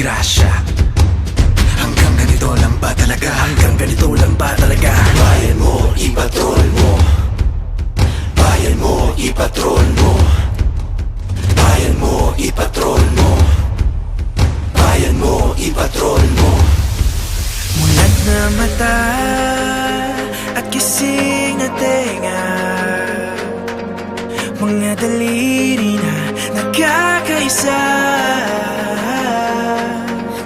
disgrasya. Hanggang ganito lang ba talaga? Hanggang ganito lang ba talaga? Bayan mo, ipatrol mo. Bayan mo, ipatrol mo. Bayan mo, ipatrol mo. Bayan mo, ipatrol mo. Mulat na mata at kising na tenga, mga daliri na nagkakaisa.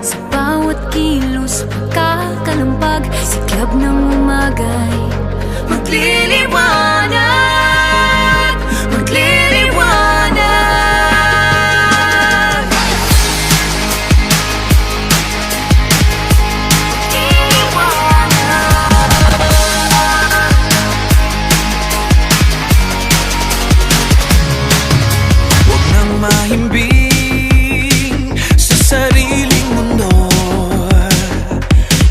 Sa bawat kilos, pagkakalambag, siklab ng umagay, magliliwanag, magliliwanag. Huwag nang mahimbing sa sariling mundo.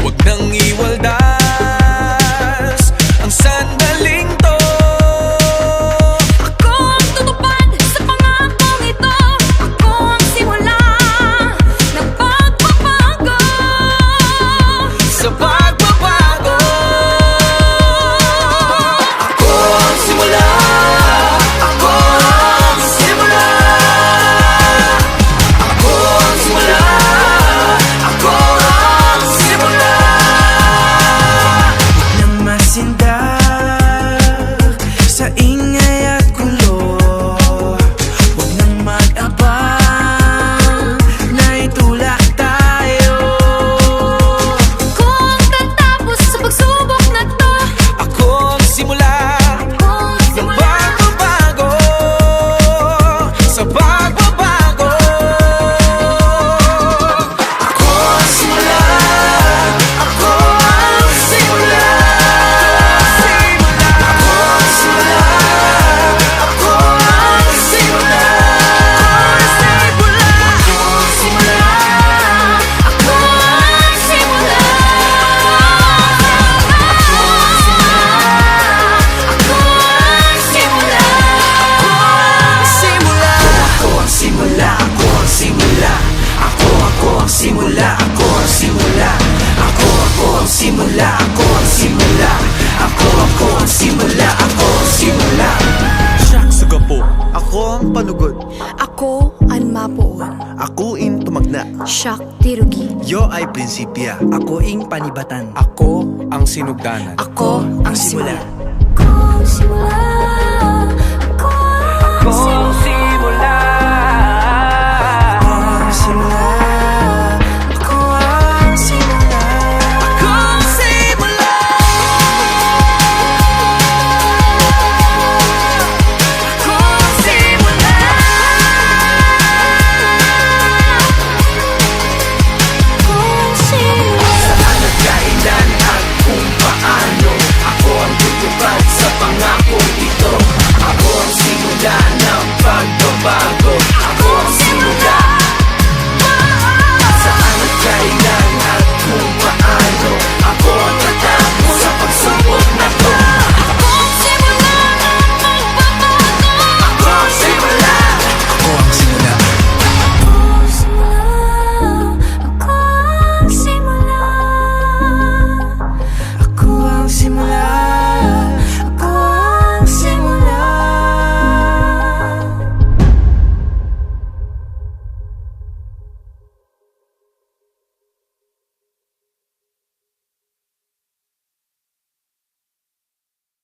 Huwag nang iwaldas ang sandaling to. Ako ang tutupad sa pangakong ito. Ako ang simula ng pagbabago. Sa pagbabago, ako ang simula. Ako ang simula. Ako ang simula. Ako ang simula. Huwag nang masindak sa ingay at gulo. Huwag nang mag-abang na itulak tayo. Ako ang tatapos sa pagsubok na to. Ako ang simula Ako ang ng simula. pagbabago. Sa pagbabago, ako ang simula. Ako ang simula. Ako ang simula. Ako ang simula. Ako ang simula. Ako ang simula. Ako ang simula. Simula. Ako ang simula. Ako ang simula. Ako ang simula. Ako ang simula. Ako ang simula. Ako ang simula. Ako ang simula. Ako ang simula. Siyak sugapo, ako ang panugod. Ako ang mapuon. Ako in tumagna. Siyak tirugi. Yo ay prinsipya. Ako ing panibatan. Ako ang sinugdanan. Ako ang simula. Ako ang simula.